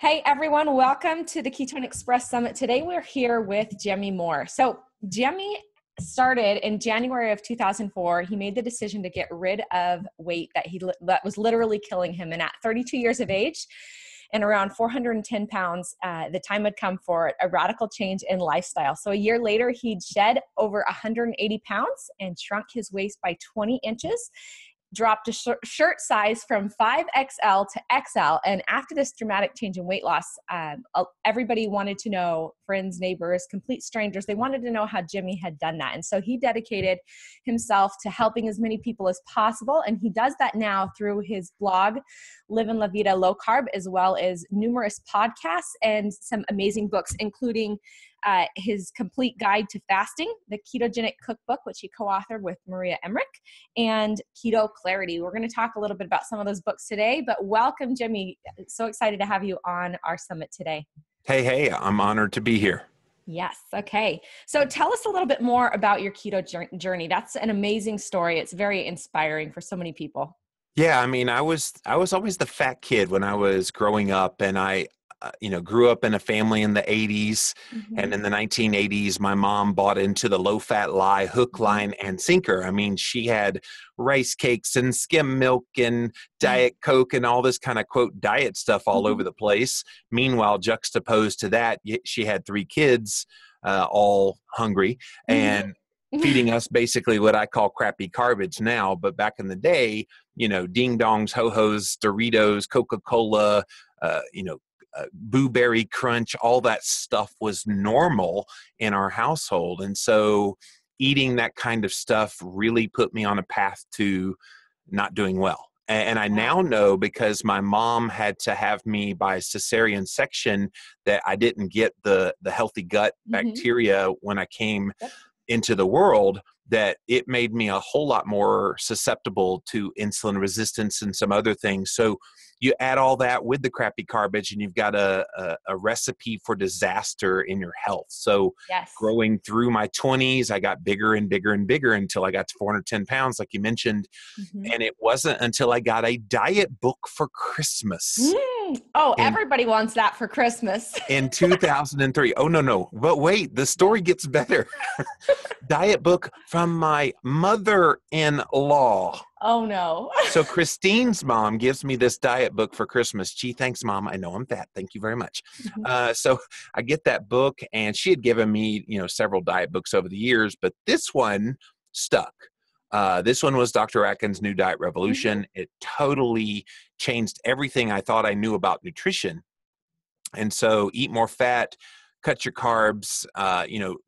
Hey everyone, welcome to the KetonExpress Summit. Today we're here with Jimmy Moore. So Jimmy started in January of 2004. He made the decision to get rid of weight that was literally killing him. And at 32 years of age and around 410 pounds, the time had come for a radical change in lifestyle. So a year later, he'd shed over 180 pounds and shrunk his waist by 20 inches. Dropped a shirt size from 5XL to XL. And after this dramatic change in weight loss, everybody wanted to know, friends, neighbors, complete strangers, they wanted to know how Jimmy had done that. And so he dedicated himself to helping as many people as possible. And he does that now through his blog, Livin' La Vida Low Carb, as well as numerous podcasts and some amazing books, including his complete guide to fasting, the ketogenic cookbook, which he co-authored with Maria Emmerich, and Keto Clarity. We're going to talk a little bit about some of those books today, but welcome, Jimmy. So excited to have you on our summit today. Hey, I'm honored to be here. Yes. Okay. So tell us a little bit more about your keto journey. That's an amazing story. It's very inspiring for so many people. Yeah, I mean, I was always the fat kid when I was growing up, and I grew up in a family in the 80s, and in the 1980s, my mom bought into the low-fat lie, hook, line, and sinker. I mean, she had rice cakes and skim milk and Diet Coke and all this kind of, quote, diet stuff all over the place. Meanwhile, juxtaposed to that, she had 3 kids, all hungry, and feeding us basically what I call crappy garbage now. But back in the day, ding dongs, ho-hos, Doritos, Coca-Cola, Boo Berry Crunch, all that stuff was normal in our household. And so eating that kind of stuff really put me on a path to not doing well. And I now know, because my mom had to have me by cesarean section, that I didn't get the healthy gut bacteria when I came into the world, that it made me a whole lot more susceptible to insulin resistance and some other things. So you add all that with the crappy garbage, and you've got a recipe for disaster in your health. So growing through my 20s, I got bigger and bigger and bigger until I got to 410 pounds, like you mentioned. And it wasn't until I got a diet book for Christmas. Everybody wants that for Christmas. In 2003. Oh, no. But wait, the story gets better. Diet book from my mother-in-law. Oh, no. So Christine's mom gives me this diet book for Christmas. Gee, thanks, Mom. I know I'm fat. Thank you very much. So I get that book, and she had given me, several diet books over the years, but this one stuck. This one was Dr. Atkins' New Diet Revolution. It totally changed everything I thought I knew about nutrition. And so eat more fat, cut your carbs,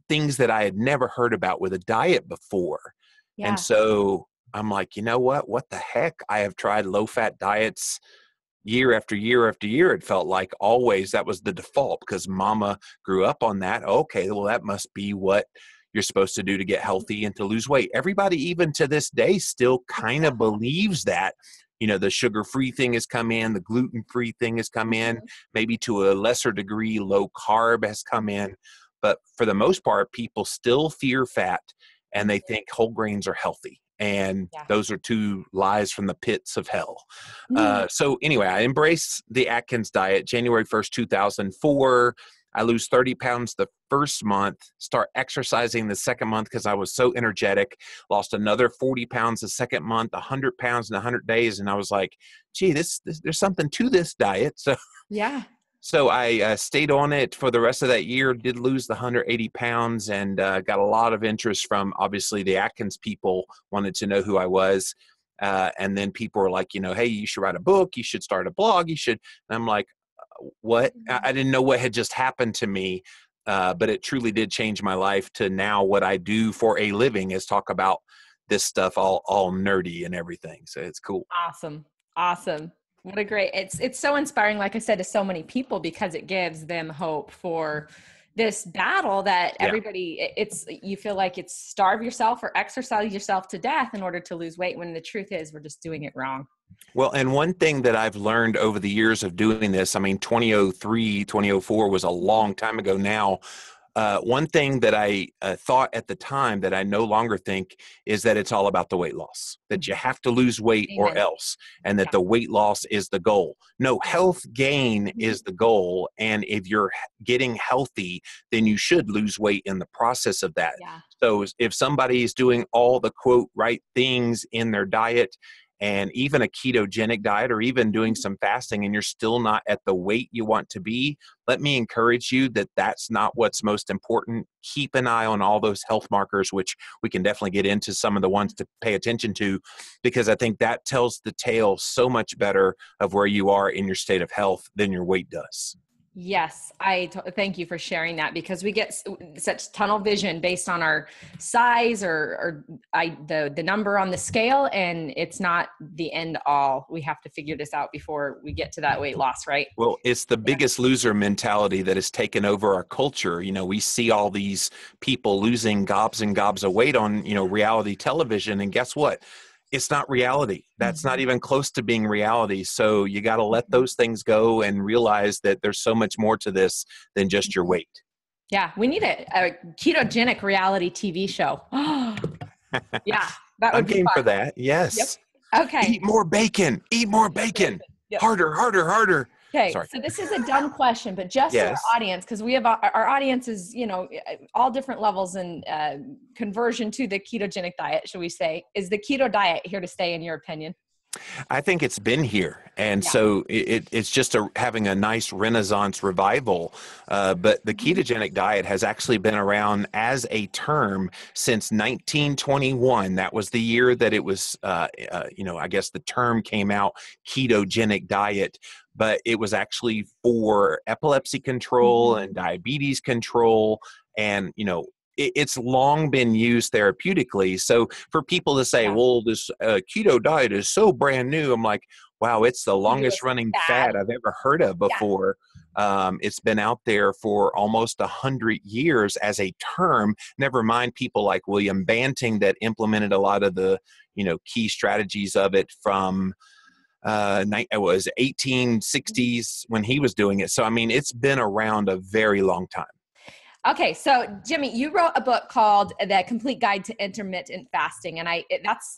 things that I had never heard about with a diet before. Yeah. And so I'm like, you know what? What the heck? I have tried low-fat diets year after year after year. It felt like always that was the default because Mama grew up on that. Okay, well, that must be what you're supposed to do to get healthy and to lose weight. Everybody, even to this day, still kind of believes that. The sugar-free thing has come in, the gluten-free thing has come in, maybe to a lesser degree, low carb has come in. But for the most part, people still fear fat, and they think whole grains are healthy. And those are 2 lies from the pits of hell. So anyway, I embrace the Atkins diet. January 1st, 2004. I lose 30 pounds the first month, start exercising the second month because I was so energetic, lost another 40 pounds the second month, 100 pounds in 100 days. And I was like, gee, this there's something to this diet. So I stayed on it for the rest of that year, did lose the 180 pounds, and got a lot of interest from, obviously, the Atkins people wanted to know who I was. And then people were like, hey, you should write a book. You should start a blog. You should. And I'm like, what? I didn't know what had just happened to me, but it truly did change my life to now what I do for a living is talk about this stuff all nerdy and everything. So it's cool. Awesome. What a great, it's so inspiring, like I said, to so many people because it gives them hope for this battle that everybody, you feel like it's starve yourself or exercise yourself to death in order to lose weight, when the truth is we're just doing it wrong. Well, and one thing that I've learned over the years of doing this, I mean, 2003, 2004 was a long time ago now. One thing that I thought at the time that I no longer think is that it's all about the weight loss, that you have to lose weight or Amen. else, and that Yeah. the weight loss is the goal. No, health gain is the goal. And if you're getting healthy, then you should lose weight in the process of that. Yeah. So if somebody is doing all the quote right things in their diet, and even a ketogenic diet, or even doing some fasting, and you're still not at the weight you want to be, let me encourage you that that's not what's most important. Keep an eye on all those health markers, which we can definitely get into some of the ones to pay attention to, because I think that tells the tale so much better of where you are in your state of health than your weight does. Yes, thank you for sharing that, because we get such tunnel vision based on our size or the number on the scale, and it's not the end all. We have to figure this out before we get to that weight loss, right? Well, it's the Yeah. biggest loser mentality that has taken over our culture. We see all these people losing gobs and gobs of weight on, reality television. And guess what? It's not reality. That's not even close to being reality. So you got to let those things go and realize that there's so much more to this than just your weight. Yeah, we need a ketogenic reality TV show. Yeah, that I'm would be game for fun. that. Yep. Yes. Okay. Eat more bacon. Eat more bacon. Yep. Harder, harder, harder. Okay, Sorry. so this is a dumb question, but just so our Yes. audience, because we have our audience is, all different levels and conversion to the ketogenic diet, should we say. Is the keto diet here to stay, in your opinion? I think it's been here. And Yeah. so it's just having a nice Renaissance revival. But the ketogenic diet has actually been around as a term since 1921. That was the year that it was, I guess the term came out, ketogenic diet. But it was actually for epilepsy control and diabetes control. And, it's long been used therapeutically. So for people to say, Yeah. well, this keto diet is so brand new, I'm like, wow, it's the longest running fad I've ever heard of before. Yeah. It's been out there for almost 100 years as a term, never mind people like William Banting that implemented a lot of the, key strategies of it from it was 1860s when he was doing it. So, I mean, it's been around a very long time. Okay, so Jimmy, you wrote a book called The Complete Guide to Intermittent Fasting, and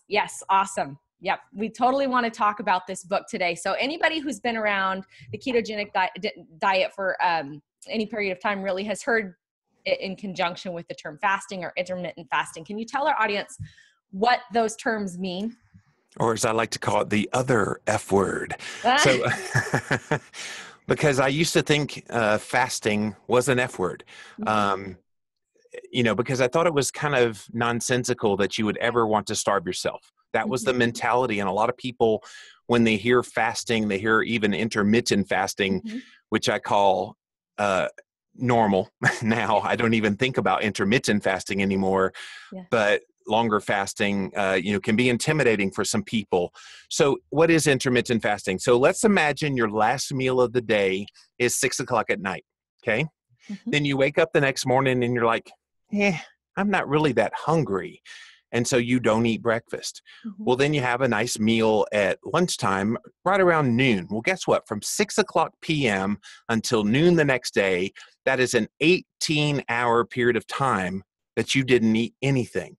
yes, awesome. Yep, we totally want to talk about this book today. So anybody who's been around the ketogenic diet for any period of time really has heard it in conjunction with the term fasting or intermittent fasting. Can you tell our audience what those terms mean? Or as I like to call it, the other F word. So, because I used to think fasting was an F word, because I thought it was kind of nonsensical that you would ever want to starve yourself. That was the mentality. And a lot of people, when they hear fasting, they hear even intermittent fasting, which I call normal now. I don't even think about intermittent fasting anymore, but longer fasting, can be intimidating for some people. So what is intermittent fasting? So let's imagine your last meal of the day is 6:00 at night. Okay. Then you wake up the next morning and you're like, I'm not really that hungry. And so you don't eat breakfast. Well, then you have a nice meal at lunchtime, right around noon. Well, guess what? From 6:00 p.m. until noon the next day, that is an 18-hour period of time that you didn't eat anything.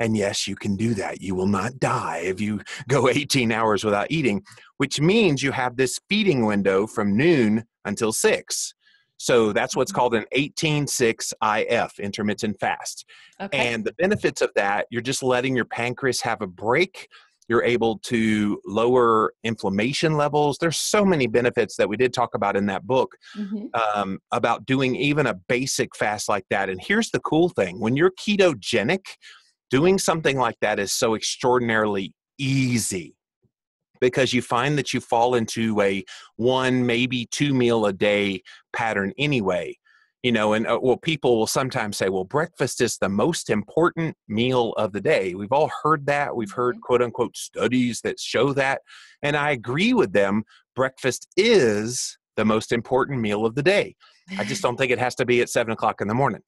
And yes, you can do that. You will not die if you go 18 hours without eating, which means you have this feeding window from noon until 6. So that's what's called an 18-6 IF, intermittent fast. Okay. And the benefits of that, you're just letting your pancreas have a break. You're able to lower inflammation levels. There's so many benefits that we did talk about in that book about doing even a basic fast like that. And here's the cool thing. When you're ketogenic, doing something like that is so extraordinarily easy because you find that you fall into a 1, maybe 2 meal a day pattern anyway. People will sometimes say, well, breakfast is the most important meal of the day. We've all heard that. We've heard quote unquote studies that show that. And I agree with them. Breakfast is the most important meal of the day. I just don't think it has to be at 7:00 in the morning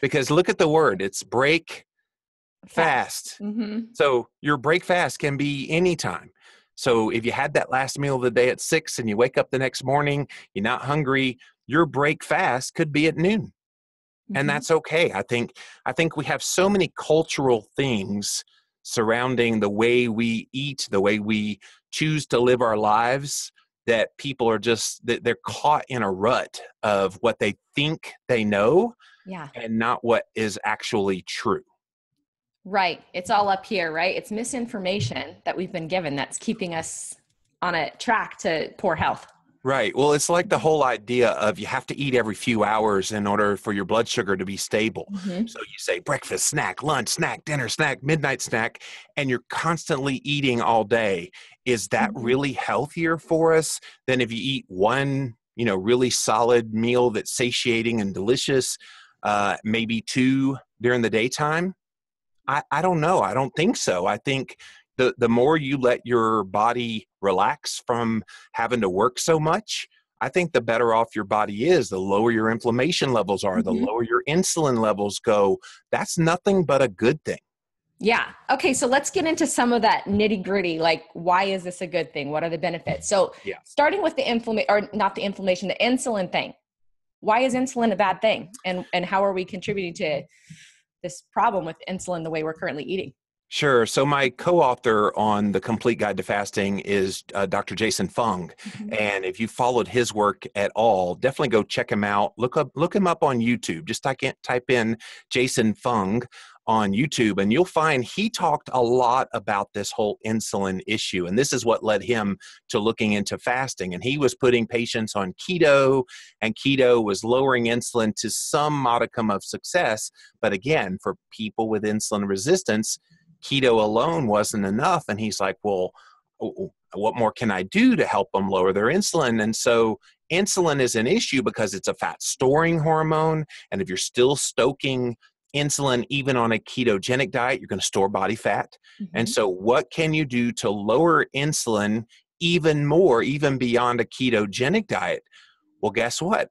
because look at the word. It's break fast. So your break fast can be anytime. So if you had that last meal of the day at 6 and you wake up the next morning, you're not hungry, your break fast could be at noon. And Mhm. that's okay. I think we have so many cultural things surrounding the way we eat, the way we choose to live our lives, that people are just they're caught in a rut of what they think they know Yeah. and not what is actually true. Right. It's all up here, right? It's misinformation that we've been given that's keeping us on a track to poor health. Right. Well, it's like the whole idea of you have to eat every few hours in order for your blood sugar to be stable. Mhm. So you say breakfast, snack, lunch, snack, dinner, snack, midnight snack, and you're constantly eating all day. Is that Mhm. really healthier for us than if you eat one, really solid meal that's satiating and delicious, maybe two during the daytime? I don't know. I don't think so. I think the more you let your body relax from having to work so much, I think the better off your body is. The lower your inflammation levels are, the Mhm. lower your insulin levels go. That's nothing but a good thing. Yeah. Okay. So let's get into some of that nitty gritty. Like, why is this a good thing? What are the benefits? So, Yeah. starting with the inflammation, or not the inflammation, the insulin thing. Why is insulin a bad thing? And how are we contributing to this problem with insulin the way we're currently eating? Sure. So my co-author on the Complete Guide to Fasting is Dr. Jason Fung, Mhm. and if you followed his work at all, definitely go check him out. Look him up on YouTube. Just type in Jason Fung on YouTube, and you'll find he talked a lot about this whole insulin issue, and this is what led him to looking into fasting. And he was putting patients on keto, and keto was lowering insulin to some modicum of success. But again, for people with insulin resistance, keto alone wasn't enough. And he's like, well, what more can I do to help them lower their insulin? And so insulin is an issue because it's a fat storing hormone. And if you're still stoking insulin, even on a ketogenic diet, you're going to store body fat. And Mhm. so what can you do to lower insulin even more, even beyond a ketogenic diet? Well, guess what?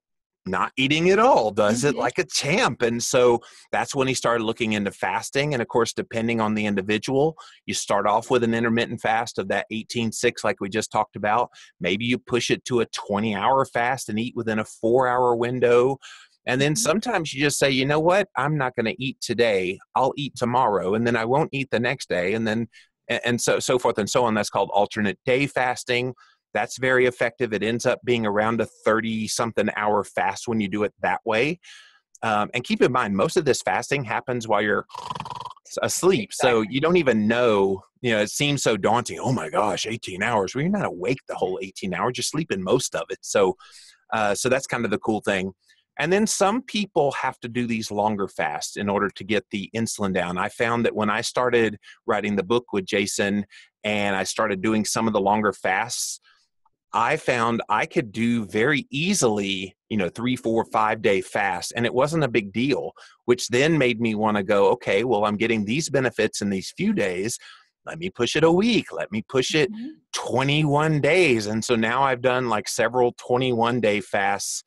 Not eating at all does it Mhm. like a champ. And so that's when he started looking into fasting. And of course, depending on the individual, you start off with an intermittent fast of that 18-6, like we just talked about. Maybe you push it to a 20-hour fast and eat within a 4-hour window. And then Mhm. sometimes you just say, you know what? I'm not going to eat today. I'll eat tomorrow. And then I won't eat the next day. And then, and so forth and so on. That's called alternate day fasting. That's very effective. It ends up being around a 30 something hour fast when you do it that way. And keep in mind, most of this fasting happens while you're asleep. So Exactly. you don't even know, it seems so daunting. Oh my gosh, 18 hours. Well, you're not awake the whole 18 hours. You're sleeping most of it. So that's kind of the cool thing. And then some people have to do these longer fasts in order to get the insulin down. I found that when I started writing the book with Jason and I started doing some of the longer fasts, I found I could do very easily, 3, 4, 5 day fast, and it wasn't a big deal, which then made me want to go, okay, well, I'm getting these benefits in these few days. Let me push it a week. Let me push it Mhm. 21 days. And so now I've done like several 21-day fasts.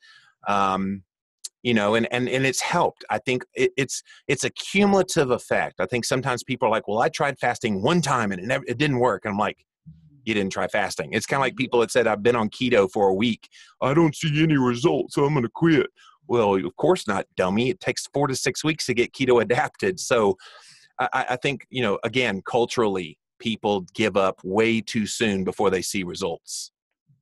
And it's helped. I think it's a cumulative effect. I think sometimes people are like, well, I tried fasting one time and it didn't work. And I'm like, you didn't try fasting. It's kind of like people that said, I've been on keto for a week. I don't see any results, so I'm going to quit. Well, of course not, dummy. It takes 4 to 6 weeks to get keto adapted. So I think, again, culturally, people give up way too soon before they see results.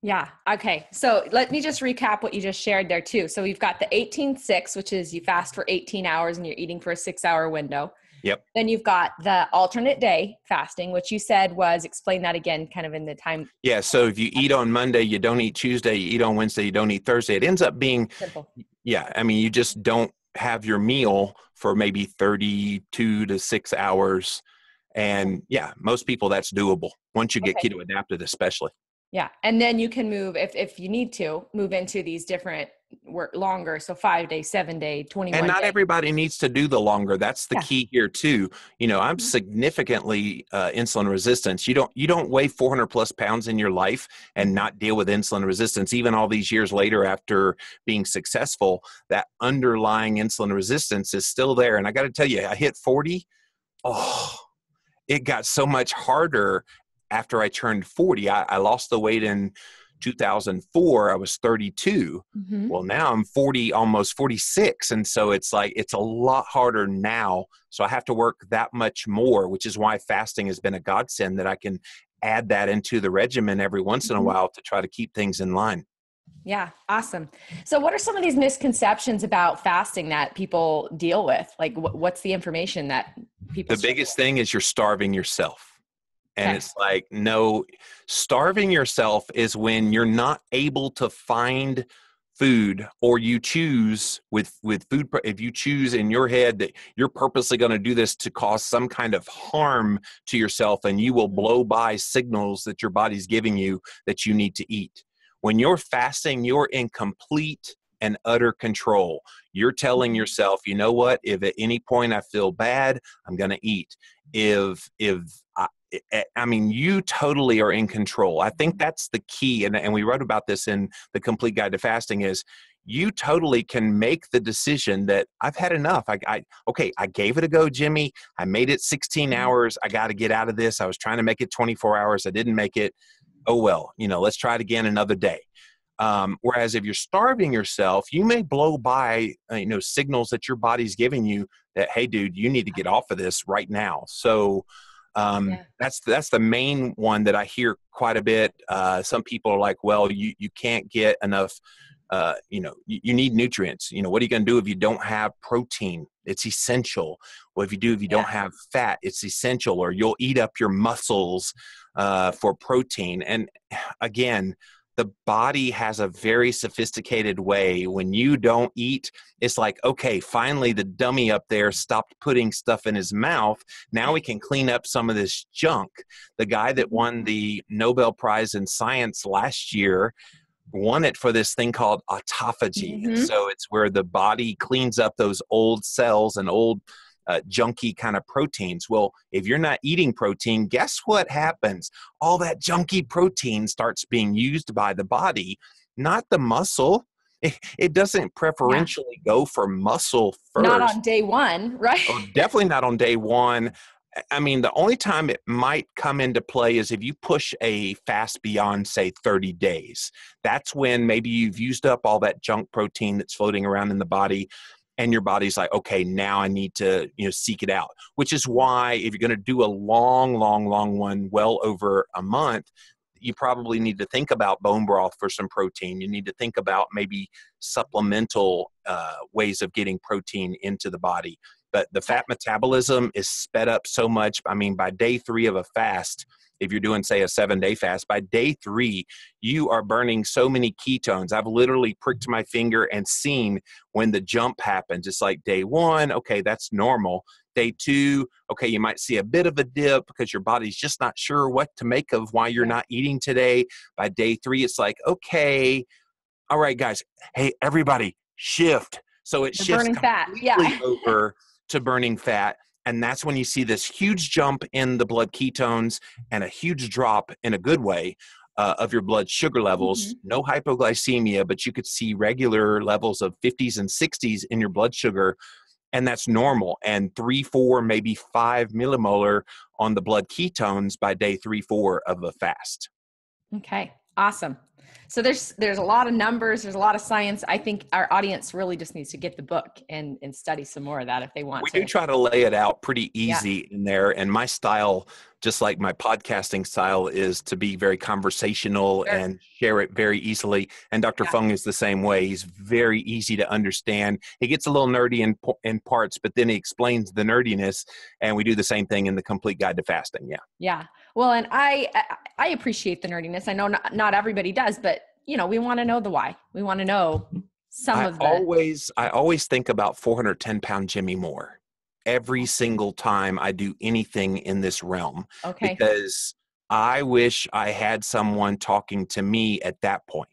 Yeah. Okay. So let me just recap what you just shared there too. So we've got the 18-6, which is you fast for 18 hours and you're eating for a 6-hour window. Yep. Then you've got the alternate day fasting, which you said was, explain that again, kind of in the time. Yeah. So if you eat on Monday, you don't eat Tuesday, you eat on Wednesday, you don't eat Thursday. It ends up being, Simple. yeah, I mean, you just don't have your meal for maybe 32 to 6 hours. And yeah, most people that's doable once you get Okay. keto adapted, especially. Yeah. And then you can move, if you need to, move into these different work longer. So 5 day, 7 day, And 21 not day. everybody needs to do the longer. That's the Yeah. key here too. I'm Mhm. significantly insulin resistant. You don't weigh 400 plus pounds in your life and Mhm. not deal with insulin resistance. Even all these years later, after being successful, that underlying insulin resistance is still there. And I got to tell you, I hit 40. Oh, it got so much harder after I turned 40. I lost the weight in 2004, I was 32. Mm-hmm. Well, now I'm 40, almost 46. And so it's like, it's a lot harder now. So I have to work that much more, which is why fasting has been a godsend, that I can add that into the regimen every once in a Mm-hmm. while to try to keep things in line. Yeah. Awesome. So what are some of these misconceptions about fasting that people deal with? Like what's the information that people The struggle biggest thing is you're starving yourself. with? And Okay. it's like, no, starving yourself is when you're not able to find food, or you choose with food. If you choose in your head that you're purposely going to do this to cause some kind of harm to yourself, and you will blow by signals that your body's giving you that you need to eat. When you're fasting, you're in complete and utter control. You're telling yourself, you know what, if at any point I feel bad, I'm going to eat. I mean, you totally are in control. I think that's the key. And we wrote about this in the Complete Guide to Fasting, is you totally can make the decision that I've had enough. Okay, I gave it a go, Jimmy. I made it 16 hours. I got to get out of this. I was trying to make it 24 hours. I didn't make it. Oh, well, let's try it again another day. Whereas if you're starving yourself, you may blow by, signals that your body's giving you that, hey, dude, you need to get off of this right now. So Yeah. that's the main one that I hear quite a bit. Some people are like, well, you can't get enough, you need nutrients. What are you going to do if you don't have protein? It's essential. What if you don't have fat? It's essential, or you'll eat up your muscles for protein. And again, the body has a very sophisticated way. When you don't eat, it's like, okay, finally the dummy up there stopped putting stuff in his mouth. Now we can clean up some of this junk. The guy that won the Nobel Prize in Science last year won it for this thing called autophagy. And Mm-hmm. so it's where the body cleans up those old cells and old junky kind of proteins. Well, if you're not eating protein, guess what happens? All that junky protein starts being used by the body, not the muscle. It doesn't Yeah. preferentially go for muscle Not first. on day one, right? Oh, definitely not on day one. I mean, the only time it might come into play is if you push a fast beyond, say, 30 days. That's when maybe you've used up all that junk protein that's floating around in the body, and your body's like, okay, now I need to, seek it out. Which is why if you're going to do a long, long, long one, well over a month, you probably need to think about bone broth for some protein. You need to think about maybe supplemental ways of getting protein into the body. But the fat metabolism is sped up so much. I mean, by day 3 of a fast, if you're doing, say, a 7-day fast, by day 3, you are burning so many ketones. I've literally pricked my finger and seen when the jump happens. It's like day 1, okay, that's normal. Day 2, okay, you might see a bit of a dip because your body's just not sure what to make of why you're not eating today. By day 3, it's like, okay, all right, guys, hey, everybody, shift. So it You're shifts burning fat. Yeah. completely over to burning fat. And that's when you see this huge jump in the blood ketones and a huge drop in a good way of your blood sugar levels. Mm-hmm. No hypoglycemia, but you could see regular levels of 50s and 60s in your blood sugar. And that's normal. And 3, 4, maybe 5 millimolar on the blood ketones by day 3, 4 of a fast. Okay. Awesome. So there's a lot of numbers. There's a lot of science. I think our audience really just needs to get the book and study some more of that if they want We to. do try to lay it out pretty Yeah. easy in there. And my style, just like my podcasting style, is to be very conversational Sure. and share it very easily. And Dr. Fung is the same way. He's very easy to understand. He gets a little nerdy in parts, but then he explains the nerdiness. And we do the same thing in the Complete Guide to Fasting. Yeah. Yeah. Well, and I appreciate the nerdiness. I know not everybody does, but we want to know the why. We want to know some I of the. always think about 410-pound Jimmy Moore every single time I do anything in this realm, Okay. because I wish I had someone talking to me at that point.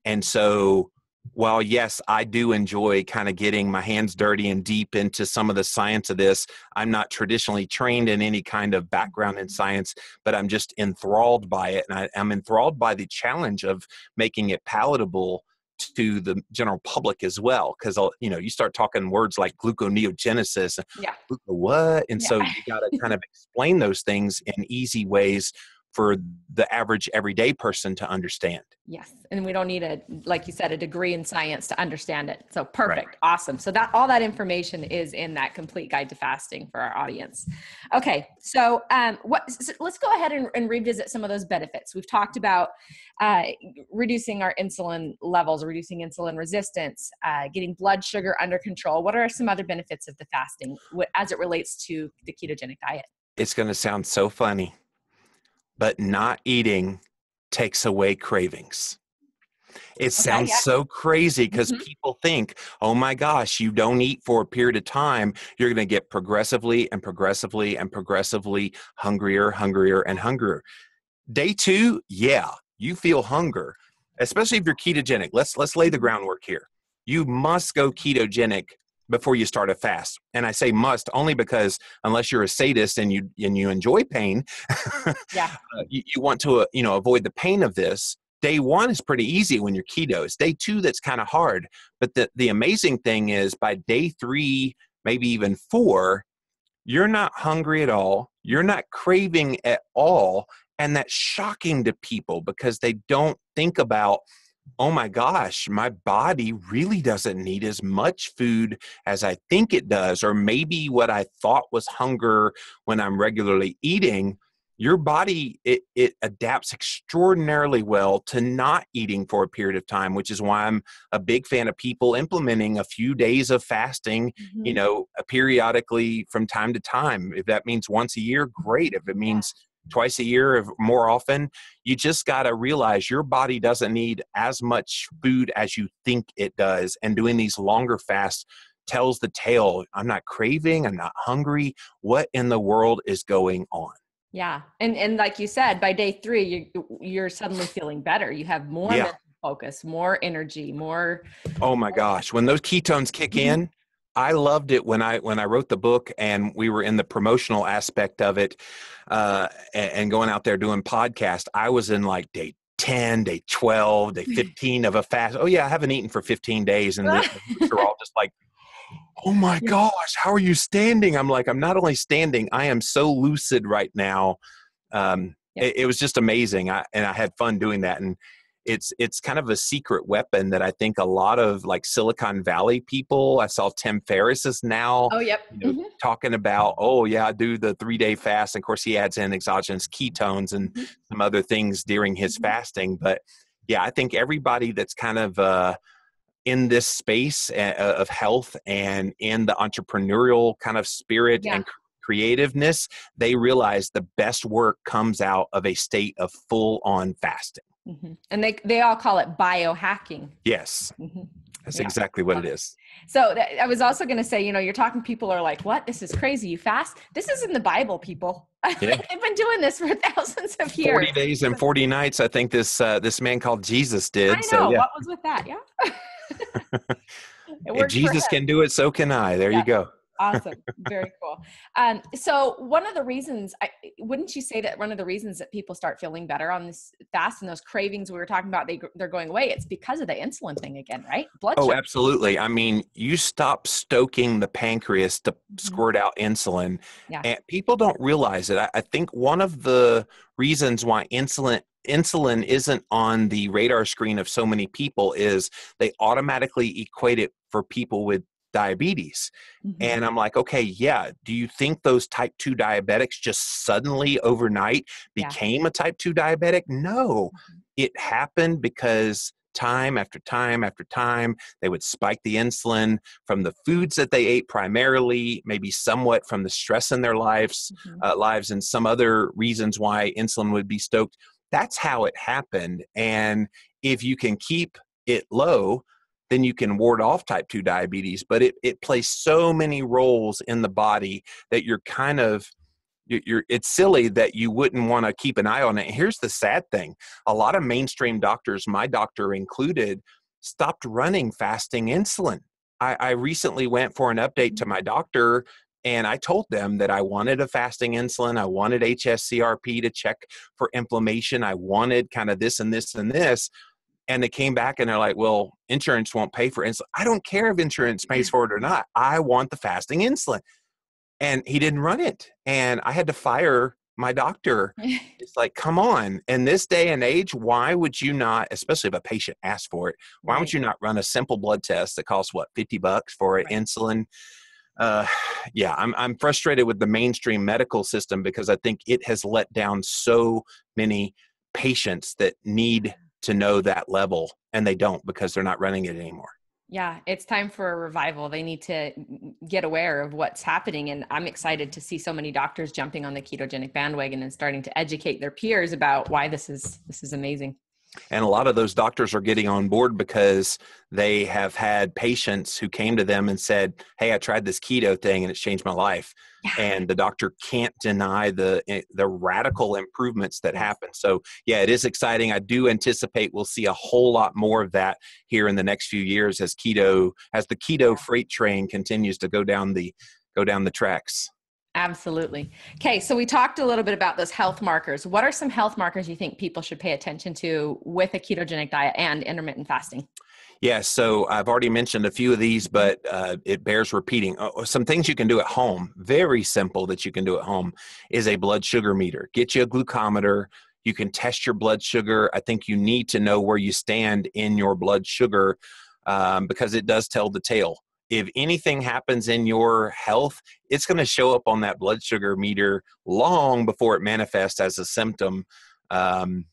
And so, while yes, I do enjoy kind of getting my hands dirty and deep into some of the science of this, I'm not traditionally trained in any kind of background in science, but I'm just enthralled by it. And I'm enthralled by the challenge of making it palatable to the general public as well. Because, you start talking words like gluconeogenesis, Yeah. what? And Yeah. so you got to kind of explain those things in easy ways for the average everyday person to understand. Yes. And we don't need like you said, a degree in science to understand it. So perfect. Right. Awesome. So that all that information is in that complete guide to fasting for our audience. Okay. So, so let's go ahead and revisit some of those benefits. We've talked about, reducing our insulin levels, reducing insulin resistance, getting blood sugar under control. What are some other benefits of the fasting as it relates to the ketogenic diet? It's going to sound so funny, but not eating takes away cravings. It Okay. sounds Yeah. so crazy because Mhm. people think, oh my gosh, you don't eat for a period of time, you're going to get progressively and progressively and progressively hungrier, hungrier, and hungrier. Day 2, yeah, you feel hunger, especially if you're ketogenic. Let's lay the groundwork here. You must go ketogenic before you start a fast. And I say must only because unless you're a sadist and you enjoy pain, Yeah. you want to avoid the pain of this. Day 1 is pretty easy when you're keto. It's day 2 that's kind of hard. But the amazing thing is by day 3, maybe even 4, you're not hungry at all. You're not craving at all. And that's shocking to people because they don't think about, oh my gosh, my body really doesn't need as much food as I think it does. Or maybe what I thought was hunger when I'm regularly eating. Your body, it adapts extraordinarily well to not eating for a period of time, which is why I'm a big fan of people implementing a few days of fasting, periodically from time to time. If that means once a year, great. If it means twice a year, if more often, you just got to realize your body doesn't need as much food as you think it does. And doing these longer fasts tells the tale. I'm not craving. I'm not hungry. What in the world is going on? Yeah. And like you said, by day 3, you're suddenly feeling better. You have more Yeah. mental focus, more energy, more. Oh my gosh. When those ketones kick in, I loved it when I wrote the book and we were in the promotional aspect of it, and going out there doing podcast. I was in like day 10, day 12, day 15 of a fast. Oh yeah, I haven't eaten for 15 days. And the groups are all just like, oh my gosh, how are you standing? I'm like, I'm not only standing, I am so lucid right now. It was just amazing. And I had fun doing that. And it's kind of a secret weapon that I think a lot of like Silicon Valley people, I saw Tim Ferriss is now Oh, yep. talking about, oh yeah, I do the 3-day fast. And of course he adds in exogenous ketones and some other things during his fasting. But yeah, I think everybody that's kind of, in this space of health and in the entrepreneurial kind of spirit and creativeness, they realize the best work comes out of a state of full-on fasting. And they all call it biohacking. Yes, that's exactly what it is. So I was also going to say, you're talking, people are like, what? This is crazy. You fast? This is in the Bible, people. Yeah. They've been doing this for thousands of years. 40 days and 40 nights, I think this man called Jesus did. I know. So, yeah. What was with that? Yeah. If Jesus can do it, so can I. There you go. Awesome. Very cool. So one of the reasons, wouldn't you say that one of the reasons that people start feeling better on this fast and those cravings we were talking about, they're going away, it's because of the insulin thing again, right? Blood sugar. Oh, absolutely. I mean, you stop stoking the pancreas to squirt out insulin, and people don't realize it. I think one of the reasons why insulin isn't on the radar screen of so many people is they automatically equate it for people with diabetes. And I'm like, okay, yeah. Do you think those type 2 diabetics just suddenly overnight became a type 2 diabetic? No, it happened because time after time after time, they would spike the insulin from the foods that they ate primarily, maybe somewhat from the stress in their lives and some other reasons why insulin would be stoked. That's how it happened. And if you can keep it low, then you can ward off type 2 diabetes. But it plays so many roles in the body that it's silly that you wouldn't want to keep an eye on it. And here's the sad thing. A lot of mainstream doctors, my doctor included, stopped running fasting insulin. I recently went for an update to my doctor, and I told them that I wanted a fasting insulin. I wanted HSCRP to check for inflammation. I wanted kind of this and this and this. And they came back and they're like, well, insurance won't pay for insulin. I don't care if insurance pays for it or not. I want the fasting insulin. And he didn't run it. And I had to fire my doctor is like, come on. In this day and age, why would you not, especially if a patient asks for it, why would Right. you not run a simple blood test that costs what, $50 for Right. insulin? Uh, yeah, I'm frustrated with the mainstream medical system because I think it has let down so many patients that need to know that level, and they don't because they're not running it anymore. Yeah, it's time for a revival. They need to get aware of what's happening. And I'm excited to see so many doctors jumping on the ketogenic bandwagon and starting to educate their peers about why this is amazing. And a lot of those doctors are getting on board because they have had patients who came to them and said, hey, I tried this keto thing and it's changed my life. Yeah. And the doctor can't deny the radical improvements that Yes. happen. So yeah, it is exciting. I do anticipate we'll see a whole lot more of that here in the next few years as the keto freight train continues to go down the tracks. Absolutely. Okay, so we talked a little bit about those health markers. What are some health markers you think people should pay attention to with a ketogenic diet and intermittent fasting? Yeah, so I've already mentioned a few of these, but it bears repeating. Some things you can do at home, very simple that you can do at home, is a blood sugar meter. Get you a glucometer. You can test your blood sugar. I think you need to know where you stand in your blood sugar because it does tell the tale. If anything happens in your health, it's going to show up on that blood sugar meter long before it manifests as a symptom, in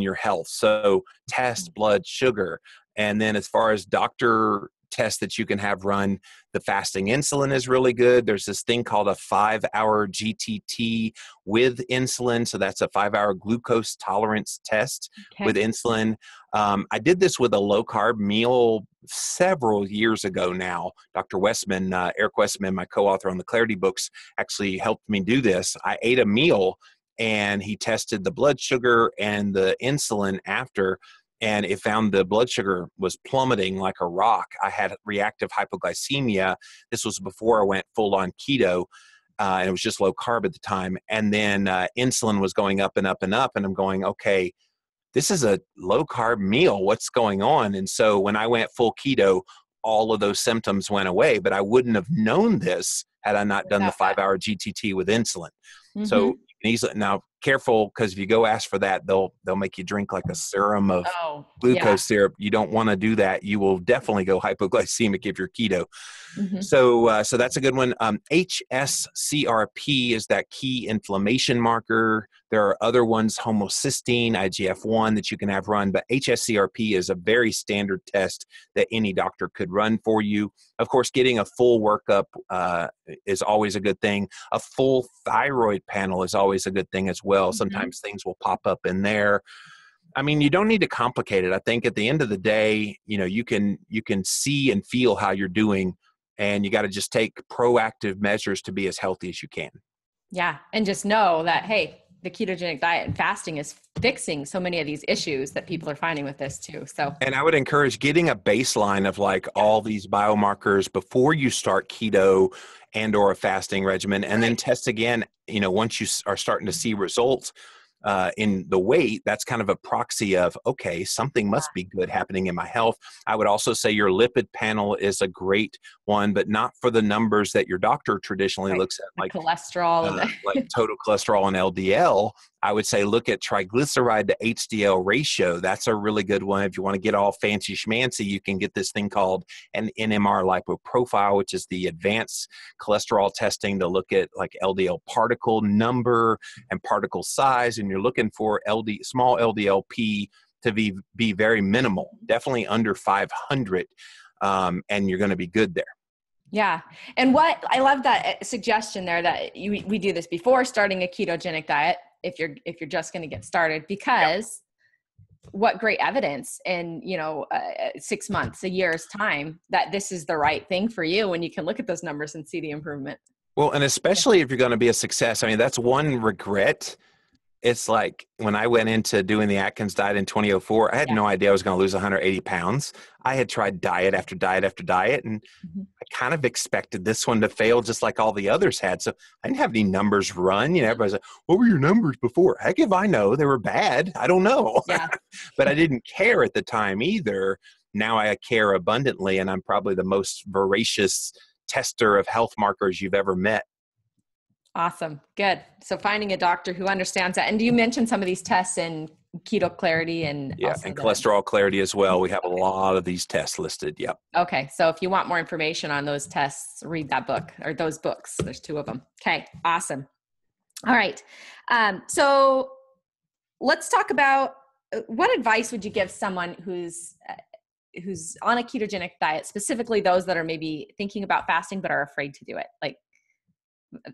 your health. So test blood sugar. And then as far as doctor tests that you can have run, the fasting insulin is really good. There's this thing called a 5-hour GTT with insulin. So that's a 5-hour glucose tolerance test with Okay. insulin. I did this with a low carb meal several years ago now. Dr. Westman, Eric Westman, my co-author on the Clarity books, actually helped me do this. I ate a meal and he tested the blood sugar and the insulin after, and it found the blood sugar was plummeting like a rock. I had reactive hypoglycemia. This was before I went full on keto, and it was just low carb at the time. And then insulin was going up and up and up, and I'm going, okay, this is a low carb meal. What's going on? And so when I went full keto, all of those symptoms went away, but I wouldn't have known this had I not done the Without that. 5-hour GTT with insulin. So Mm-hmm. you can easily, now careful, because if you go ask for that, they'll make you drink like a serum of Oh, yeah. glucose syrup. You don't want to do that. You will definitely go hypoglycemic if you're keto. Mm-hmm. So that's a good one. HSCRP is that key inflammation marker. There are other ones, homocysteine, IGF-1 that you can have run, but HSCRP is a very standard test that any doctor could run for you. Of course, getting a full workup is always a good thing. A full thyroid panel is always a good thing as well. Mm-hmm. Sometimes things will pop up in there. I mean, you don't need to complicate it. I think at the end of the day, you can see and feel how you're doing, and you got to just take proactive measures to be as healthy as you can. Yeah. And just know that, hey, the ketogenic diet and fasting is fixing so many of these issues that people are finding with this too. So, And I would encourage getting a baseline of like all these biomarkers before you start keto and or a fasting regimen, and then test again, once you are starting to see results in the weight. That's kind of a proxy of, okay, something must be good happening in my health. I would also say your lipid panel is a great one, but not for the numbers that your doctor traditionally right. looks at, The cholesterol and like total cholesterol and LDL. I would say look at triglyceride to HDL ratio. That's a really good one. If you want to get all fancy schmancy, you can get this thing called an NMR lipoprofile, which is the advanced cholesterol testing to look at like LDL particle number and particle size. And you're looking for small LDLP to be very minimal, definitely under 500, and you're going to be good there. yeah. And what I love that suggestion there that we do this before starting a ketogenic diet if you're just going to get started, because what great evidence in 6 months, a year's time that this is the right thing for you when you can look at those numbers and see the improvement. Well, and especially if you're going to be a success. I mean, that's one regret. It's like when I went into doing the Atkins diet in 2004, I had no idea I was going to lose 180 pounds. I had tried diet after diet after diet, and I kind of expected this one to fail just like all the others had. So I didn't have any numbers run. Everybody's like, what were your numbers before? Heck if I know. They were bad. I don't know. Yeah. But I didn't care at the time either. Now I care abundantly, and I'm probably the most voracious tester of health markers you've ever met. Awesome. Good. So finding a doctor who understands that. And do you mention some of these tests in Keto Clarity and Yeah, also and the cholesterol clarity as well. We have a lot of these tests listed. Yep. Okay. So if you want more information on those tests, read that book or those books. There's two of them. Okay. Awesome. All right. So let's talk about what advice would you give someone who's on a ketogenic diet, specifically those that are maybe thinking about fasting but are afraid to do it? Like,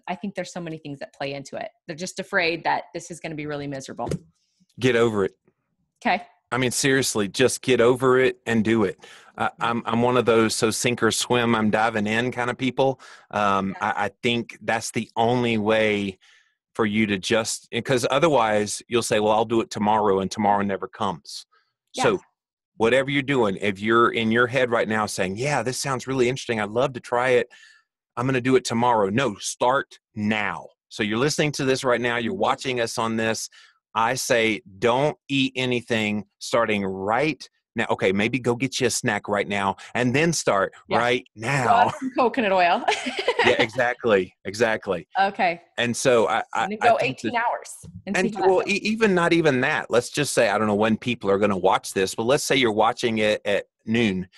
I think there's so many things that play into it. They're just afraid that this is going to be really miserable. Get over it. Okay. I mean, seriously, just get over it and do it. I'm one of those, so sink or swim, I'm diving in kind of people. I think that's the only way for you to just, because otherwise you'll say, well, I'll do it tomorrow, and tomorrow never comes. Yeah. So whatever you're doing, if you're in your head right now saying, yeah, this sounds really interesting, I'd love to try it, I'm going to do it tomorrow. No, start now. So you're listening to this right now, you're watching us on this. I say, don't eat anything starting right now. Okay, maybe go get you a snack right now and then start right now. Some coconut oil. Yeah, exactly. Okay. And so I go think 18 hours. and well, even not even that. Let's just say, I don't know when people are going to watch this, but let's say you're watching it at noon,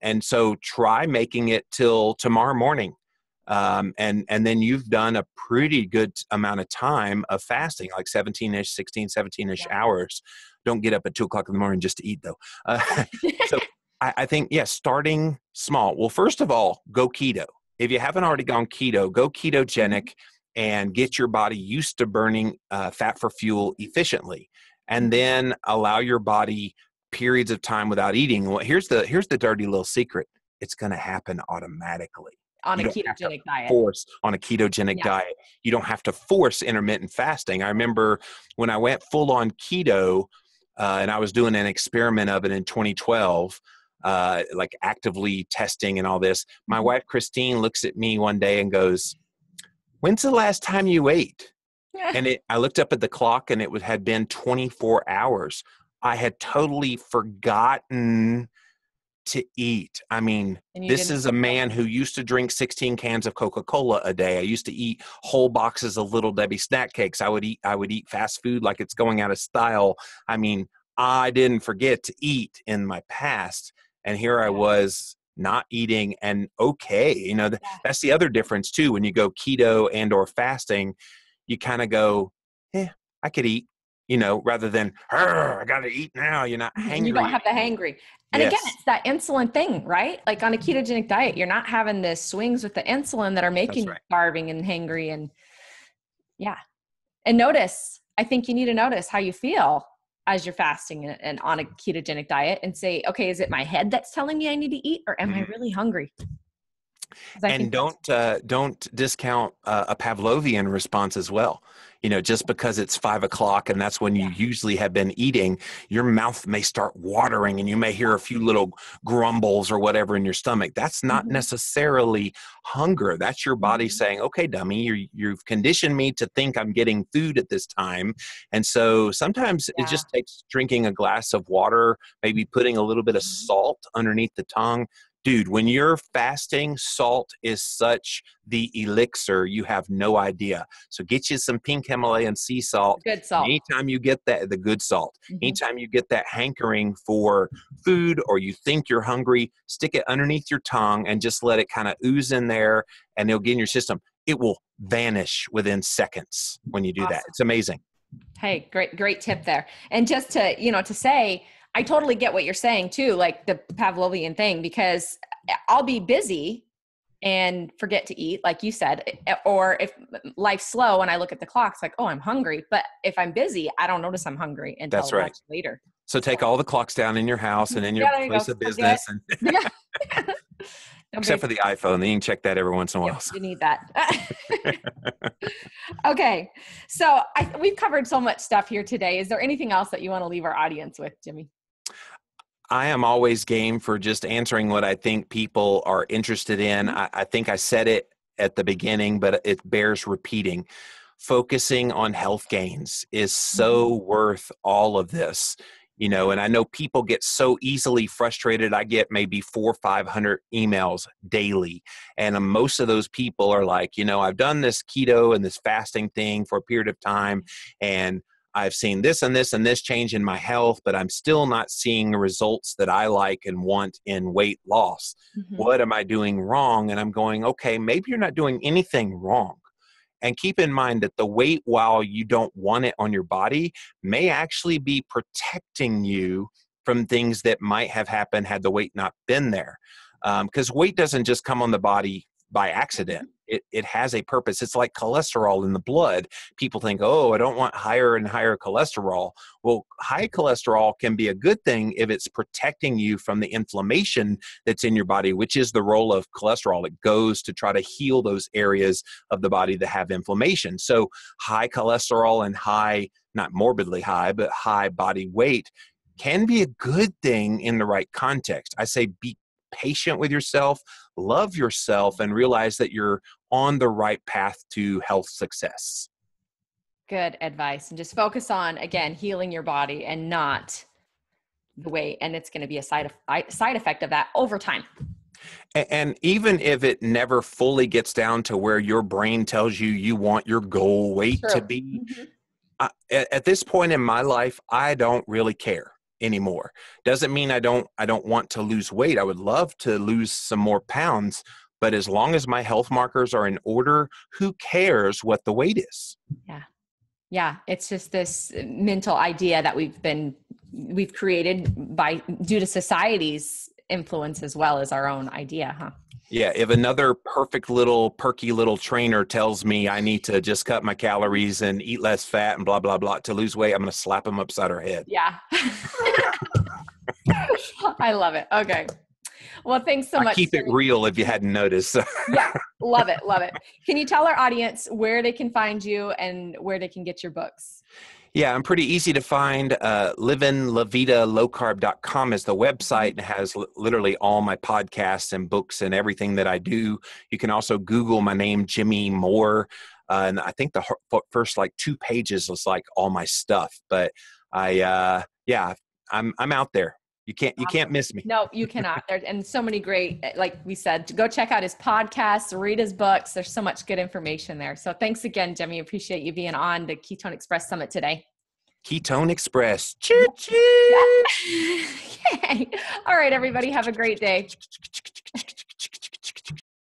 and so try making it till tomorrow morning. And then you've done a pretty good amount of time of fasting, like 17-ish, 16, 17-ish hours. Don't get up at 2:00 in the morning just to eat though. So I think, starting small. Well, first of all, go keto. If you haven't already gone keto, go ketogenic and get your body used to burning fat for fuel efficiently. And then allow your body periods of time without eating. Well, here's the dirty little secret. It's going to happen automatically. On a ketogenic diet. Force on a ketogenic diet. You don't have to force intermittent fasting. I remember when I went full on keto, and I was doing an experiment of it in 2012, like actively testing and all this. My wife, Christine, looks at me one day and goes, "When's the last time you ate?" And I looked up at the clock, and it had been 24 hours. I had totally forgotten to eat. I mean, this is a man who used to drink 16 cans of Coca-Cola a day. I used to eat whole boxes of Little Debbie snack cakes. I would eat fast food like it's going out of style. I mean, I didn't forget to eat in my past. And here I was not eating, and that's the other difference too. When you go keto and or fasting, you kind of go, I could eat, rather than, I got to eat now. You're not hangry. You don't have the hangry. And again, it's that insulin thing, right? Like on a ketogenic diet, you're not having the swings with the insulin that are making you starving and hangry. And and I think you need to notice how you feel as you're fasting and on a ketogenic diet and say, okay, is it my head that's telling me I need to eat, or am I really hungry? And don't discount a Pavlovian response as well. Just because it's 5:00 and that's when you usually have been eating, your mouth may start watering and you may hear a few little grumbles or whatever in your stomach. That's not necessarily hunger. That's your body saying, okay, dummy, you've conditioned me to think I'm getting food at this time. And so sometimes it just takes drinking a glass of water, maybe putting a little bit of salt underneath the tongue. Dude, when you're fasting, salt is such the elixir, you have no idea. So get you some pink Himalayan sea salt. Good salt. Anytime you get the good salt, anytime you get that hankering for food or you think you're hungry, stick it underneath your tongue and just let it kind of ooze in there, and it'll get in your system. It will vanish within seconds when you do that. It's amazing. Hey, great tip there. And just to say, I totally get what you're saying too, like the Pavlovian thing, because I'll be busy and forget to eat, like you said, or if life's slow and I look at the clock, it's like, oh, I'm hungry. But if I'm busy, I don't notice I'm hungry until much later. So take all the clocks down in your house and in your place of business. Except for the iPhone. Then you can check that every once in a while. You need that. Okay. So we've covered so much stuff here today. Is there anything else that you want to leave our audience with, Jimmy? I am always game for just answering what I think people are interested in. I think I said it at the beginning, but it bears repeating. Focusing on health gains is so worth all of this. And I know people get so easily frustrated. I get maybe 400 or 500 emails daily. And most of those people are like, I've done this keto and this fasting thing for a period of time, and I've seen this and this and this change in my health, but I'm still not seeing the results that I like and want in weight loss. What am I doing wrong? And I'm going, okay, maybe you're not doing anything wrong. And keep in mind that the weight, while you don't want it on your body, may actually be protecting you from things that might have happened had the weight not been there. Because weight doesn't just come on the body by accident. It has a purpose. It's like cholesterol in the blood. People think, oh, I don't want higher and higher cholesterol. Well, high cholesterol can be a good thing if it's protecting you from the inflammation that's in your body, which is the role of cholesterol. It goes to try to heal those areas of the body that have inflammation. So high cholesterol and high, not morbidly high, but high body weight can be a good thing in the right context. I say be patient with yourself, love yourself, and realize that you're on the right path to health success. Good advice. And just focus on, again, healing your body and not the weight. And it's going to be a side effect of that over time. And even if it never fully gets down to where your brain tells you want your goal weight to be, at this point in my life, I don't really care anymore. Doesn't mean I don't want to lose weight. I would love to lose some more pounds, but as long as my health markers are in order, who cares what the weight is? Yeah. It's just this mental idea that we've created due to society's influence as well as our own idea, huh? Yeah, if another perfect little perky little trainer tells me I need to just cut my calories and eat less fat and blah, blah, blah to lose weight, I'm going to slap them upside her head. Yeah. I love it. Okay. Well, thanks so much. Keep it real if you hadn't noticed. Yeah. Love it. Love it. Can you tell our audience where they can find you and where they can get your books? Yeah, I'm pretty easy to find. livinlavitalowcarb.com is the website, and it has literally all my podcasts and books and everything that I do. You can also Google my name, Jimmy Moore. And I think the first 2 pages is all my stuff. But I'm out there. You can't miss me. No, you cannot. And so many great, like we said, go check out his podcasts, read his books. There's so much good information there. So thanks again, Jimmy. Appreciate you being on the KetonExpress Summit today. KetonExpress. Choo-choo! Yay. All right, everybody. Have a great day.